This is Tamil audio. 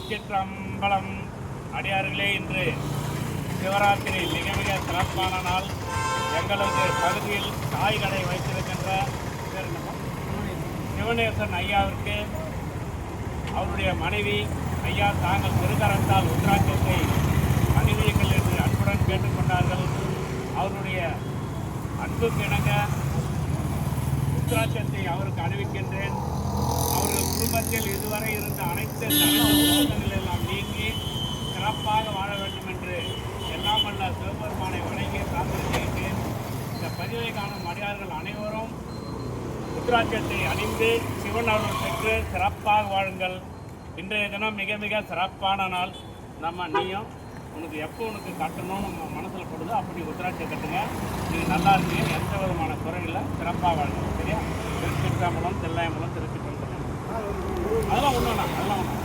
திருச்சிற்றம்பலம். அடியார்களே, இன்று சிவராத்திரி மிக மிக சிறப்பான நாள். எங்களது பகுதியில் காய் கடை வைத்திருக்கின்ற சிவனேசன் ஐயாவிற்கு அவருடைய மனைவி ஐயா தாங்கள் திருக்கரத்தால் உத்ராட்சத்தை அணிவியுங்கள் என்று அன்புடன் கேட்டுக்கொண்டார்கள். அவருடைய அன்புக்கு இணங்க உத்ராட்சத்தை அவருக்கு அணிவிக்கின்றேன். அவர்கள் குடும்பத்தில் இதுவரை இருந்த அனைத்து தோஷங்கள் எல்லாம் நீங்கி சிறப்பாக வாழ வேண்டும் என்று எல்லாம் வல்ல சிவபெருமானை வணங்கி பிரார்த்தனை செய்கிறேன். இந்த பதிவை காணும் அடியார்கள் அனைவரும் உத்ராட்சத்தை அணிந்து சிவன் அருள் பெற்று சிறப்பாக வாழுங்கள். இன்றைய தினம் மிக மிக சிறப்பான நாள். நீயும் உனக்கு எப்போ உனக்கு கட்டணும்னு நம்ம மனசில் படுதோ அப்படி உத்ராட்சம் கட்டுங்க. இது நல்லா இருக்கு, எந்த விதமான குறையில் சிறப்பாக வாழுங்க. சரியா? திருச்சிற்றம்பலம், தில்லையம்பலம், திருச்சிற்றம்பலம் அதெல்லாம் ஒன்றுண்ணா, அதெல்லாம் ஒன்று